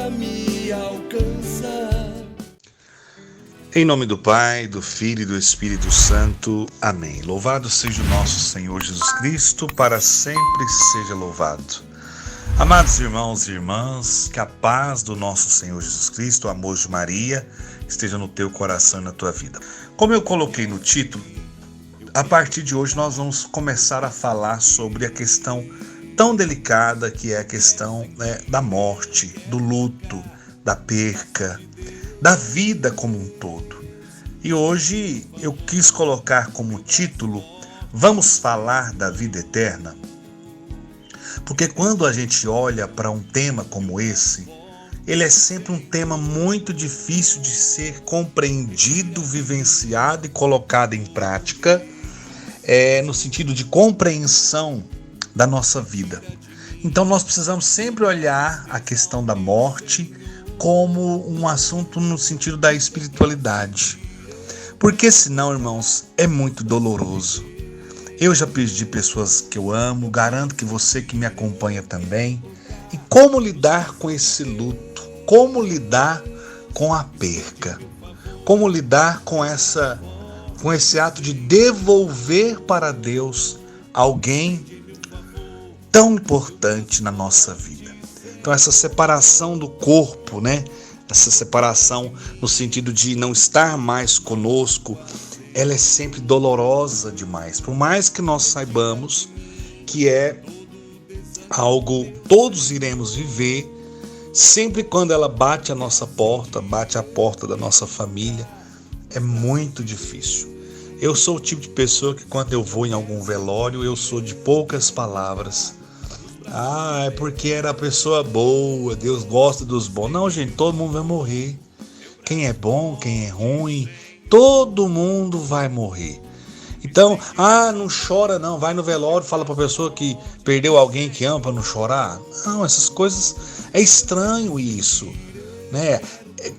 possa me alcançar. Em nome do Pai, do Filho e do Espírito Santo. Amém. Louvado seja o nosso Senhor Jesus Cristo, para sempre seja louvado. Amados irmãos e irmãs, que a paz do nosso Senhor Jesus Cristo, o amor de Maria, esteja no teu coração e na tua vida. Como eu coloquei no título, a partir de hoje nós vamos começar a falar sobre a questão tão delicada que é a questão da morte, do luto, da perca, da vida como um todo. E hoje eu quis colocar como título: vamos falar da vida eterna? Porque quando a gente olha para um tema como esse, ele é sempre um tema muito difícil de ser compreendido, vivenciado e colocado em prática, no sentido de compreensão da nossa vida. Então nós precisamos sempre olhar a questão da morte como um assunto no sentido da espiritualidade. Porque senão, irmãos, é muito doloroso. Eu já perdi pessoas que eu amo, garanto que você que me acompanha também. E como lidar com esse luto? Como lidar com a perca? Como lidar com esse ato de devolver para Deus alguém tão importante na nossa vida? Então essa separação do corpo, essa separação no sentido de não estar mais conosco, ela é sempre dolorosa demais. Por mais que nós saibamos que é algo todos iremos viver, sempre quando ela bate a nossa porta, bate a porta da nossa família, é muito difícil. Eu sou o tipo de pessoa que quando eu vou em algum velório, eu sou de poucas palavras. É porque era pessoa boa, Deus gosta dos bons. Não, gente, todo mundo vai morrer. Quem é bom, quem é ruim, todo mundo vai morrer. Então, não chora não, vai no velório, fala para a pessoa que perdeu alguém que ama para não chorar. Não, essas coisas, é estranho isso,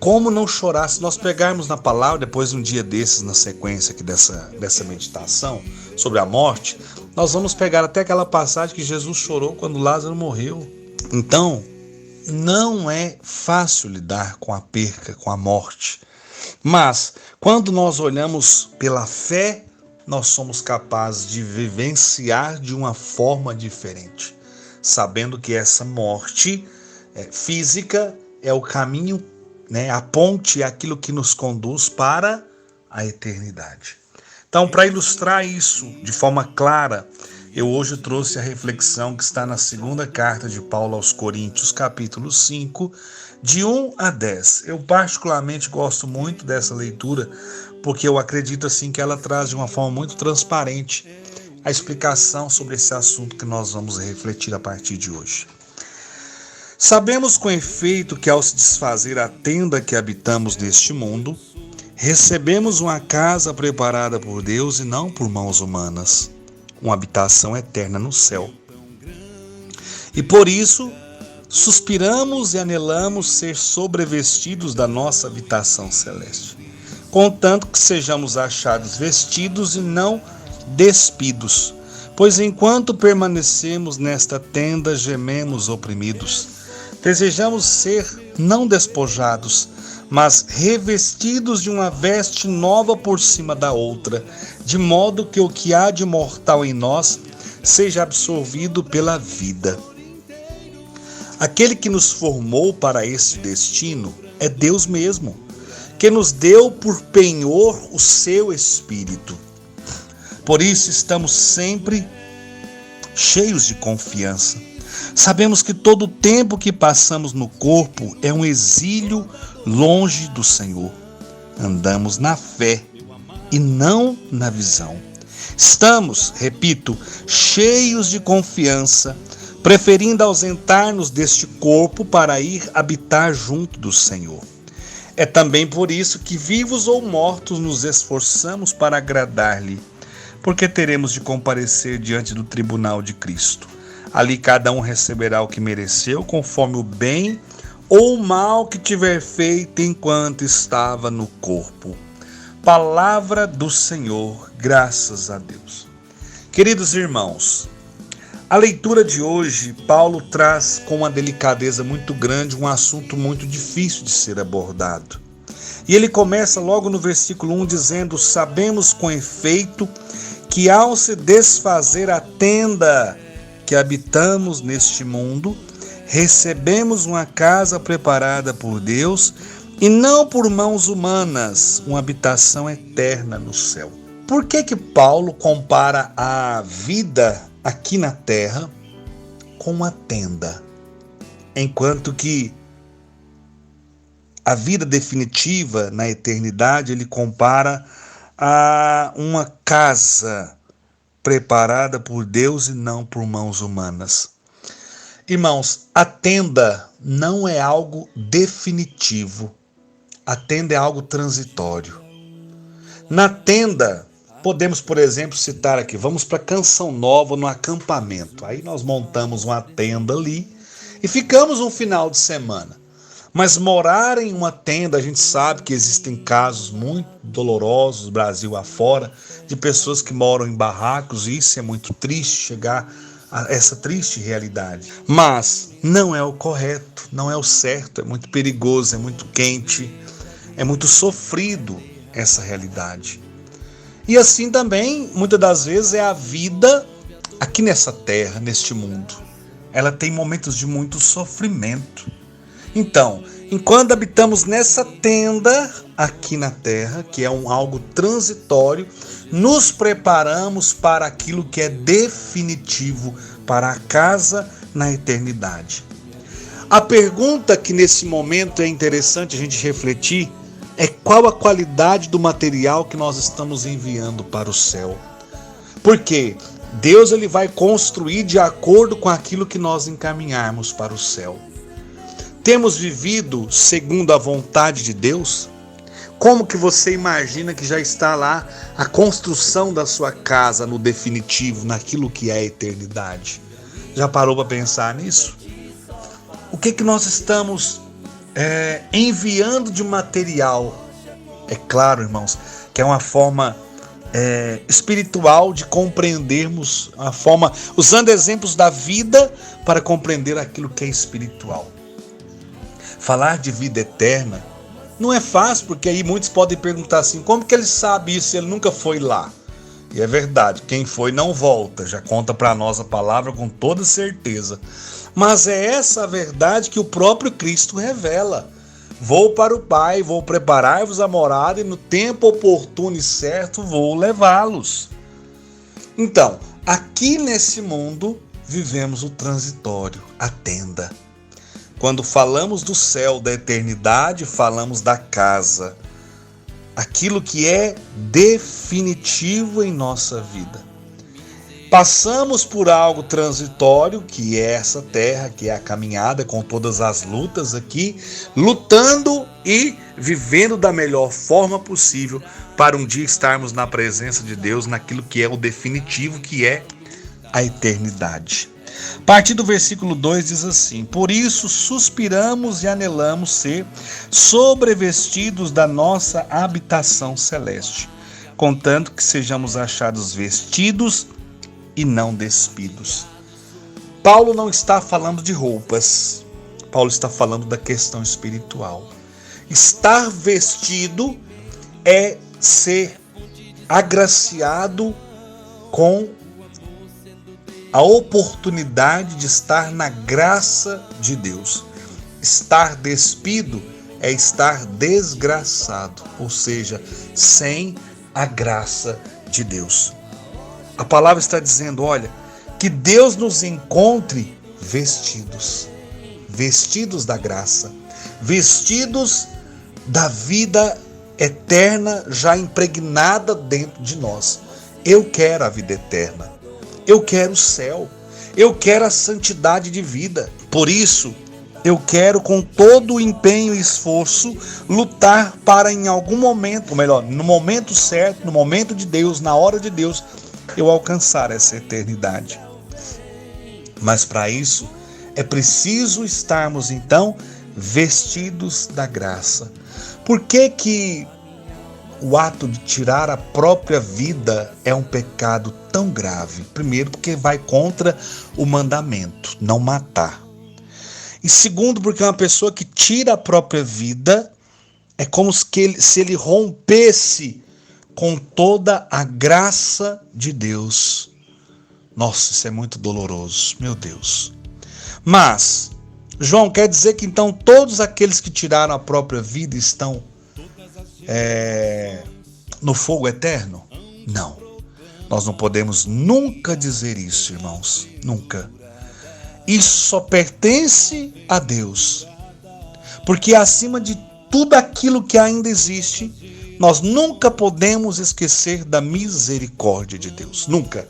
Como não chorar? Se nós pegarmos na palavra, depois de um dia desses, na sequência aqui dessa meditação sobre a morte, nós vamos pegar até aquela passagem que Jesus chorou quando Lázaro morreu. Então, não é fácil lidar com a perca, com a morte. Mas, quando nós olhamos pela fé, nós somos capazes de vivenciar de uma forma diferente, sabendo que essa morte física é o caminho, a ponte é aquilo que nos conduz para a eternidade. Então, para ilustrar isso de forma clara, eu hoje trouxe a reflexão que está na segunda carta de Paulo aos Coríntios, capítulo 5, de 1 a 10. Eu particularmente gosto muito dessa leitura, porque eu acredito assim que ela traz de uma forma muito transparente a explicação sobre esse assunto que nós vamos refletir a partir de hoje. Sabemos com efeito que ao se desfazer a tenda que habitamos neste mundo, recebemos uma casa preparada por Deus e não por mãos humanas, uma habitação eterna no céu. E por isso, suspiramos e anelamos ser sobrevestidos da nossa habitação celeste, contanto que sejamos achados vestidos e não despidos, pois enquanto permanecemos nesta tenda, gememos oprimidos. Desejamos ser não despojados, mas revestidos de uma veste nova por cima da outra, de modo que o que há de mortal em nós seja absorvido pela vida. Aquele que nos formou para esse destino é Deus mesmo, que nos deu por penhor o seu Espírito. Por isso estamos sempre cheios de confiança. Sabemos que todo o tempo que passamos no corpo é um exílio longe do Senhor. Andamos na fé e não na visão. Estamos, repito, cheios de confiança, preferindo ausentar-nos deste corpo para ir habitar junto do Senhor. É também por isso que, vivos ou mortos, nos esforçamos para agradar-lhe, porque teremos de comparecer diante do tribunal de Cristo. Ali cada um receberá o que mereceu, conforme o bem ou o mal que tiver feito enquanto estava no corpo. Palavra do Senhor, graças a Deus. Queridos irmãos, A leitura de hoje, Paulo traz com uma delicadeza muito grande um assunto muito difícil de ser abordado. E ele começa logo no versículo 1 dizendo: sabemos com efeito que ao se desfazer a tenda que habitamos neste mundo, recebemos uma casa preparada por Deus e não por mãos humanas, uma habitação eterna no céu. Por que Paulo compara a vida aqui na terra com uma tenda, enquanto que a vida definitiva na eternidade ele compara a uma casa preparada por Deus e não por mãos humanas? Irmãos, a tenda não é algo definitivo. A tenda é algo transitório. Na tenda, podemos, por exemplo, citar aqui, vamos para Canção Nova no acampamento. Aí nós montamos uma tenda ali e ficamos um final de semana. Mas morar em uma tenda, a gente sabe que existem casos muito dolorosos, Brasil afora, de pessoas que moram em barracos, e isso é muito triste, chegar a essa triste realidade. Mas não é o correto, não é o certo, é muito perigoso, é muito quente, é muito sofrido essa realidade. E assim também, muitas das vezes, é a vida aqui nessa terra, neste mundo. Ela tem momentos de muito sofrimento. Então, enquanto habitamos nessa tenda aqui na terra, que é algo transitório, nos preparamos para aquilo que é definitivo, para a casa na eternidade. A pergunta que nesse momento é interessante a gente refletir é qual a qualidade do material que nós estamos enviando para o céu. Porque Deus ele vai construir de acordo com aquilo que nós encaminharmos para o céu. Temos vivido segundo a vontade de Deus? Como que você imagina que já está lá a construção da sua casa no definitivo, naquilo que é a eternidade? Já parou para pensar nisso? O que nós estamos enviando de material? É claro, irmãos, que é uma forma espiritual de compreendermos, uma forma, usando exemplos da vida para compreender aquilo que é espiritual. Falar de vida eterna não é fácil, porque aí muitos podem perguntar assim, como que ele sabe isso se ele nunca foi lá? E é verdade, quem foi não volta, já conta para nós a palavra com toda certeza. Mas é essa a verdade que o próprio Cristo revela. Vou para o Pai, vou preparar-vos a morada e no tempo oportuno e certo vou levá-los. Então, aqui nesse mundo vivemos o transitório, a tenda. Quando falamos do céu, da eternidade, falamos da casa. Aquilo que é definitivo em nossa vida. Passamos por algo transitório, que é essa terra, que é a caminhada com todas as lutas aqui, lutando e vivendo da melhor forma possível para um dia estarmos na presença de Deus, naquilo que é o definitivo, que é a eternidade. A partir do versículo 2 diz assim: por isso suspiramos e anelamos ser sobrevestidos da nossa habitação celeste, contanto que sejamos achados vestidos e não despidos. Paulo não está falando de roupas, Paulo está falando da questão espiritual. Estar vestido é ser agraciado com a oportunidade de estar na graça de Deus. Estar despido é estar desgraçado, ou seja, sem a graça de Deus. A palavra está dizendo, olha, que Deus nos encontre vestidos, vestidos da graça, vestidos da vida eterna já impregnada dentro de nós. Eu quero a vida eterna, eu quero o céu, eu quero a santidade de vida. Por isso, eu quero com todo o empenho e esforço lutar para em algum momento, ou melhor, no momento certo, no momento de Deus, na hora de Deus, eu alcançar essa eternidade. Mas para isso é preciso estarmos então vestidos da graça. Por que o ato de tirar a própria vida é um pecado tão grave? Primeiro, porque vai contra o mandamento, não matar. E segundo, porque uma pessoa que tira a própria vida é como se ele rompesse com toda a graça de Deus. Nossa, isso é muito doloroso, meu Deus. Mas, João, quer dizer que então todos aqueles que tiraram a própria vida estão no fogo eterno? Não. Nós não podemos nunca dizer isso, irmãos. Nunca. Isso só pertence a Deus. Porque acima de tudo aquilo que ainda existe, nós nunca podemos esquecer da misericórdia de Deus. Nunca.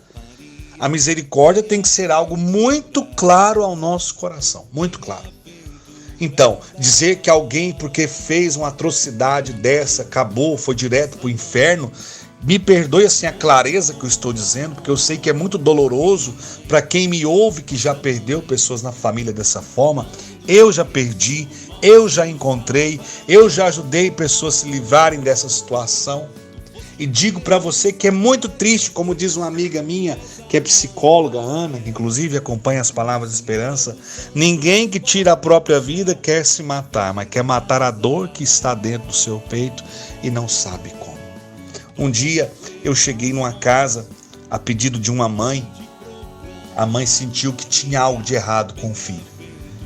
A misericórdia tem que ser algo muito claro ao nosso coração. Muito claro. Então, dizer que alguém, porque fez uma atrocidade dessa, acabou, foi direto para o inferno, me perdoe assim a clareza que eu estou dizendo, porque eu sei que é muito doloroso para quem me ouve que já perdeu pessoas na família dessa forma. Eu já perdi, eu já encontrei, eu já ajudei pessoas a se livrarem dessa situação. E digo para você que é muito triste, como diz uma amiga minha, que é psicóloga, Ana, que inclusive acompanha as palavras de esperança, ninguém que tira a própria vida quer se matar, mas quer matar a dor que está dentro do seu peito e não sabe como. Um dia eu cheguei numa casa a pedido de uma mãe. A mãe sentiu que tinha algo de errado com o filho.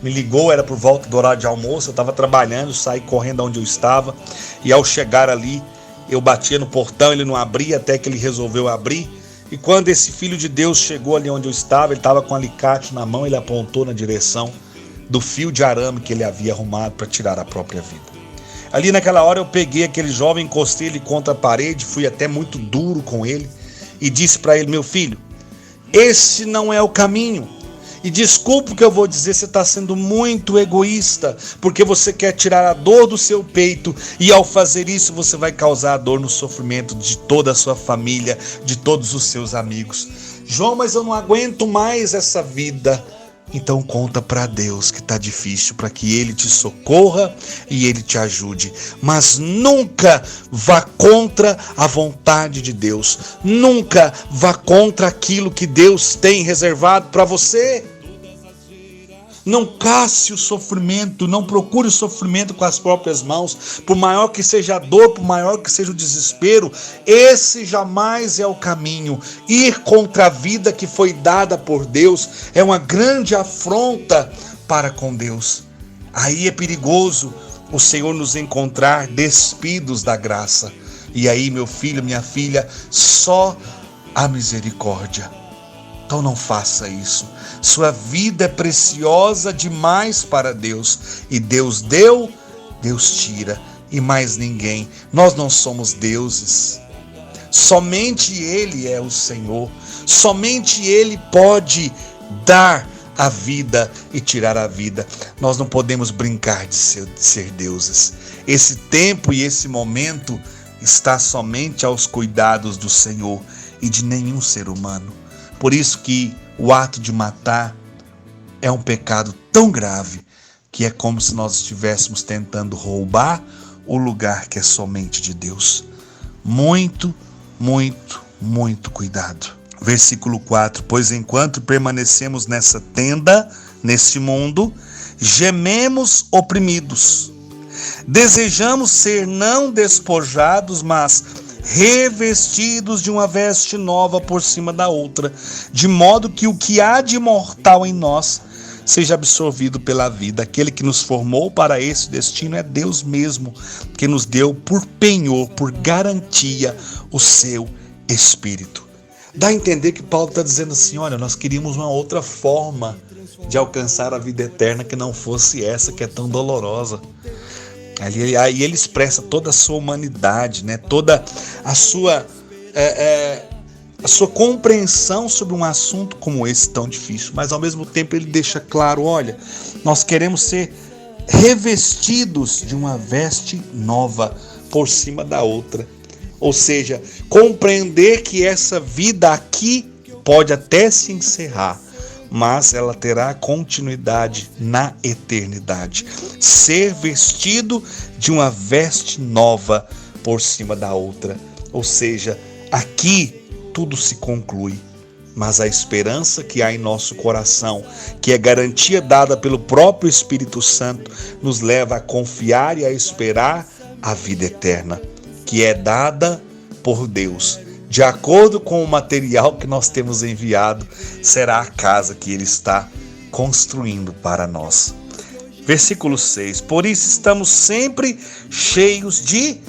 Me ligou, era por volta do horário de almoço, eu estava trabalhando, saí correndo onde eu estava e ao chegar ali, eu batia no portão, ele não abria até que ele resolveu abrir. E quando esse filho de Deus chegou ali onde eu estava, ele estava com um alicate na mão, ele apontou na direção do fio de arame que ele havia arrumado para tirar a própria vida. Ali naquela hora eu peguei aquele jovem, encostei ele contra a parede, fui até muito duro com ele e disse para ele: meu filho, esse não é o caminho. E desculpa o que eu vou dizer, você está sendo muito egoísta, porque você quer tirar a dor do seu peito e ao fazer isso você vai causar a dor no sofrimento de toda a sua família, de todos os seus amigos. João, mas eu não aguento mais essa vida. Então conta para Deus que está difícil, para que Ele te socorra e Ele te ajude. Mas nunca vá contra a vontade de Deus. Nunca vá contra aquilo que Deus tem reservado para você. Não casse o sofrimento, não procure o sofrimento com as próprias mãos. Por maior que seja a dor, por maior que seja o desespero, esse jamais é o caminho. Ir contra a vida que foi dada por Deus é uma grande afronta para com Deus. Aí é perigoso o Senhor nos encontrar despidos da graça. E aí, meu filho, minha filha, só a misericórdia. Então não faça isso. Sua vida é preciosa demais para Deus. E Deus deu, Deus tira. E mais ninguém. Nós não somos deuses. Somente Ele é o Senhor. Somente Ele pode dar a vida e tirar a vida. Nós não podemos brincar de ser deuses. Esse tempo e esse momento está somente aos cuidados do Senhor e de nenhum ser humano. Por isso que o ato de matar é um pecado tão grave que é como se nós estivéssemos tentando roubar o lugar que é somente de Deus. Muito, muito, muito cuidado. Versículo 4. Pois enquanto permanecemos nessa tenda, nesse mundo, gememos oprimidos. Desejamos ser não despojados, mas revestidos de uma veste nova por cima da outra, de modo que o que há de mortal em nós seja absorvido pela vida. Aquele que nos formou para esse destino é Deus mesmo, que nos deu por penhor, por garantia, o seu Espírito. Dá a entender que Paulo está dizendo assim: olha, nós queríamos uma outra forma de alcançar a vida eterna que não fosse essa que é tão dolorosa. Aí ele expressa toda a sua humanidade, né? Toda a sua compreensão sobre um assunto como esse tão difícil. Mas ao mesmo tempo ele deixa claro: olha, nós queremos ser revestidos de uma veste nova por cima da outra. Ou seja, compreender que essa vida aqui pode até se encerrar, mas ela terá continuidade na eternidade. Ser vestido de uma veste nova por cima da outra. Ou seja, aqui tudo se conclui. Mas a esperança que há em nosso coração, que é garantia dada pelo próprio Espírito Santo, nos leva a confiar e a esperar a vida eterna, que é dada por Deus. De acordo com o material que nós temos enviado, será a casa que Ele está construindo para nós. Versículo 6. Por isso estamos sempre cheios de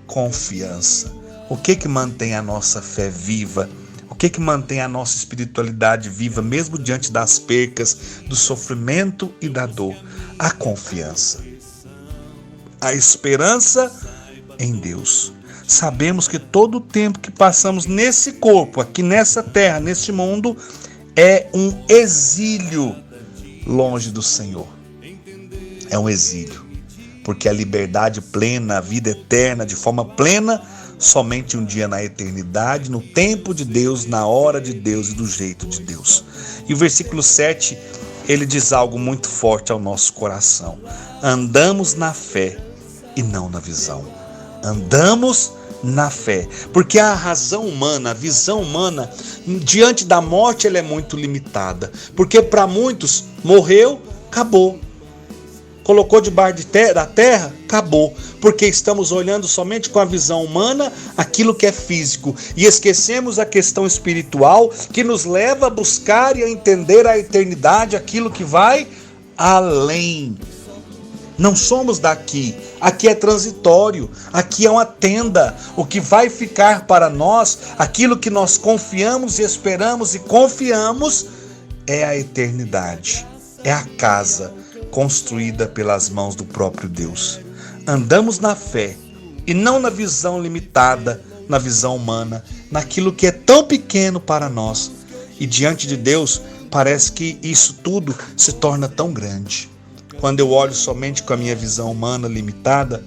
confiança. O que mantém a nossa fé viva? O que mantém a nossa espiritualidade viva, mesmo diante das percas, do sofrimento e da dor? A confiança. A esperança em Deus. Sabemos que todo o tempo que passamos nesse corpo, aqui nessa terra, neste mundo, é um exílio longe do Senhor. É um exílio. Porque a liberdade plena, a vida eterna, de forma plena, somente um dia na eternidade, no tempo de Deus, na hora de Deus e do jeito de Deus. E o versículo 7, ele diz algo muito forte ao nosso coração. Andamos na fé e não na visão. Andamos na fé, porque a razão humana, a visão humana, diante da morte, ela é muito limitada, porque para muitos, morreu, acabou. Colocou debaixo da terra, acabou. Porque estamos olhando somente com a visão humana aquilo que é físico. E esquecemos a questão espiritual que nos leva a buscar e a entender a eternidade, aquilo que vai além. Não somos daqui. Aqui é transitório. Aqui é uma tenda. O que vai ficar para nós, aquilo que nós confiamos e esperamos e confiamos, é a eternidade. É a casa construída pelas mãos do próprio Deus. Andamos na fé e não na visão limitada, na visão humana, naquilo que é tão pequeno para nós. E diante de Deus, parece que isso tudo se torna tão grande. Quando eu olho somente com a minha visão humana limitada,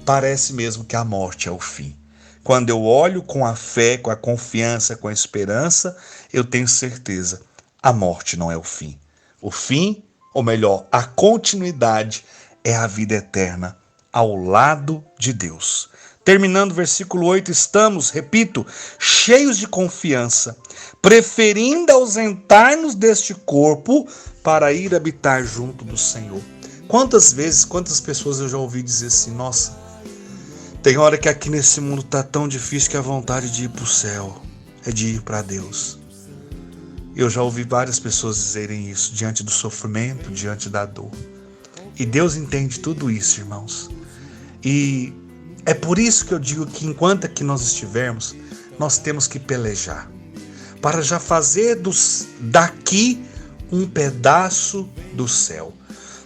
parece mesmo que a morte é o fim. Quando eu olho com a fé, com a confiança, com a esperança, eu tenho certeza, a morte não é o fim. O fim, ou melhor, a continuidade é a vida eterna ao lado de Deus. Terminando o versículo 8, estamos, repito, cheios de confiança, preferindo ausentar-nos deste corpo para ir habitar junto do Senhor. Quantas vezes, quantas pessoas eu já ouvi dizer assim, nossa, tem hora que aqui nesse mundo está tão difícil que a vontade de ir para o céu é de ir para Deus. Eu já ouvi várias pessoas dizerem isso, diante do sofrimento, diante da dor. E Deus entende tudo isso, irmãos. E é por isso que eu digo que enquanto aqui nós estivermos, nós temos que pelejar. Para já fazer daqui um pedaço do céu.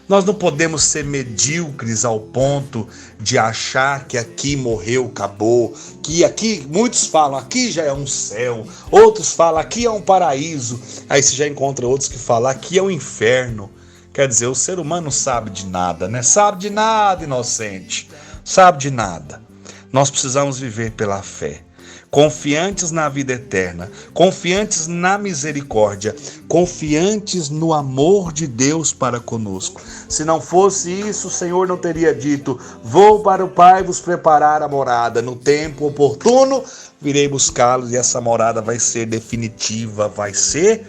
Nós não podemos ser medíocres ao ponto de achar que aqui morreu, acabou, que aqui, muitos falam, aqui já é um céu, outros falam, aqui é um paraíso, aí você já encontra outros que falam, aqui é um inferno. Quer dizer, o ser humano sabe de nada, né? Sabe de nada, inocente, sabe de nada. Nós precisamos viver pela fé. Confiantes na vida eterna, confiantes na misericórdia, confiantes no amor de Deus para conosco. Se não fosse isso, o Senhor não teria dito, vou para o Pai vos preparar a morada, no tempo oportuno virei buscá-los e essa morada vai ser definitiva, vai ser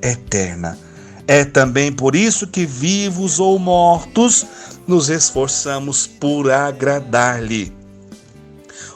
eterna. É também por isso que vivos ou mortos nos esforçamos por agradar-lhe.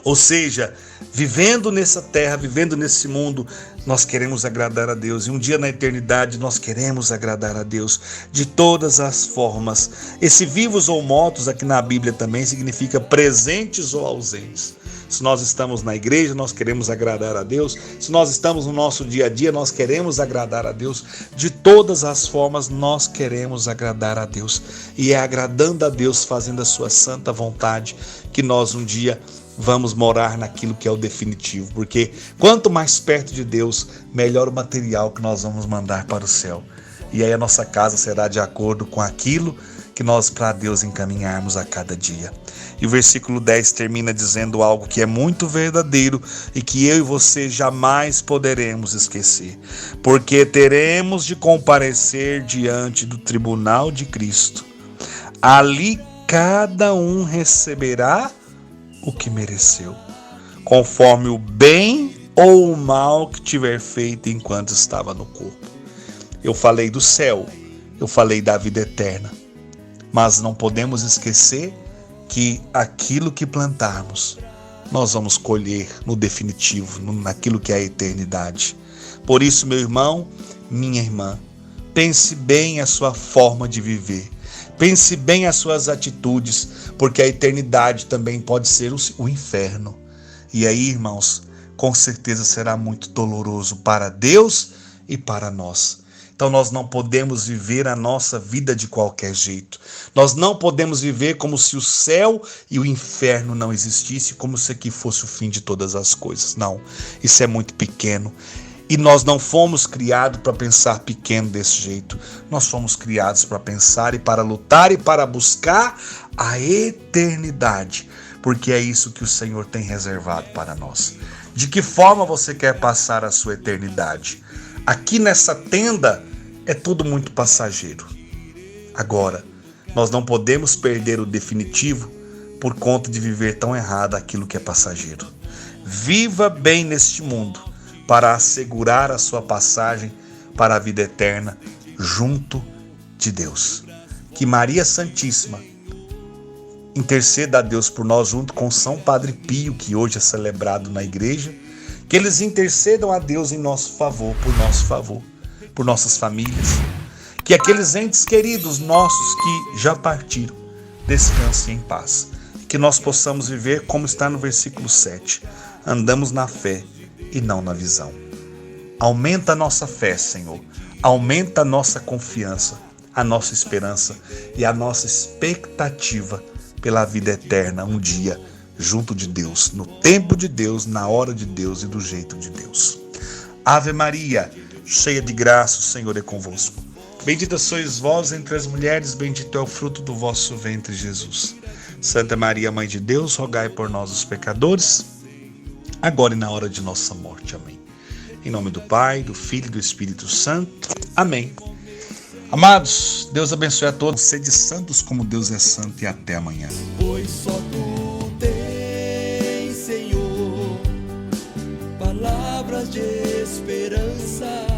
Ou seja, vivendo nessa terra, vivendo nesse mundo, nós queremos agradar a Deus. E um dia na eternidade nós queremos agradar a Deus de todas as formas. Esse vivos ou mortos aqui na Bíblia também significa presentes ou ausentes. Se nós estamos na igreja, nós queremos agradar a Deus. Se nós estamos no nosso dia a dia, nós queremos agradar a Deus. De todas as formas, nós queremos agradar a Deus. E é agradando a Deus, fazendo a sua santa vontade, que nós um dia vamos morar naquilo que é o definitivo, porque quanto mais perto de Deus, melhor o material que nós vamos mandar para o céu. E aí a nossa casa será de acordo com aquilo que nós para Deus encaminharmos a cada dia. E o versículo 10 termina dizendo algo que é muito verdadeiro e que eu e você jamais poderemos esquecer. Porque teremos de comparecer diante do tribunal de Cristo. Ali cada um receberá o que mereceu, conforme o bem ou o mal que tiver feito enquanto estava no corpo. Eu falei do céu, eu falei da vida eterna, mas não podemos esquecer que aquilo que plantarmos, nós vamos colher no definitivo, naquilo que é a eternidade. Por isso, meu irmão, minha irmã, pense bem a sua forma de viver. Pense bem as suas atitudes, porque a eternidade também pode ser o inferno. E aí, irmãos, com certeza será muito doloroso para Deus e para nós. Então nós não podemos viver a nossa vida de qualquer jeito. Nós não podemos viver como se o céu e o inferno não existissem, como se aqui fosse o fim de todas as coisas. Não, isso é muito pequeno. E nós não fomos criados para pensar pequeno desse jeito. Nós fomos criados para pensar e para lutar e para buscar a eternidade. Porque é isso que o Senhor tem reservado para nós. De que forma você quer passar a sua eternidade? Aqui nessa tenda é tudo muito passageiro. Agora, nós não podemos perder o definitivo por conta de viver tão errado aquilo que é passageiro. Viva bem neste mundo para assegurar a sua passagem para a vida eterna junto de Deus. Que Maria Santíssima interceda a Deus por nós junto com São Padre Pio, que hoje é celebrado na igreja, que eles intercedam a Deus em nosso favor, por nossas famílias, que aqueles entes queridos nossos que já partiram descansem em paz, que nós possamos viver como está no versículo 7, andamos na fé e não na visão. Aumenta a nossa fé, Senhor, aumenta a nossa confiança, a nossa esperança e a nossa expectativa pela vida eterna um dia junto de Deus, no tempo de Deus, na hora de Deus e do jeito de Deus. Ave Maria, cheia de graça, o Senhor é convosco. Bendita sois vós entre as mulheres, bendito é o fruto do vosso ventre, Jesus. Santa Maria, Mãe de Deus, rogai por nós os pecadores, agora e na hora de nossa morte. Amém. Em nome do Pai, do Filho e do Espírito Santo. Amém. Amados, Deus abençoe a todos. Sede santos como Deus é santo e até amanhã. Pois só tu tens, Senhor, palavras de esperança.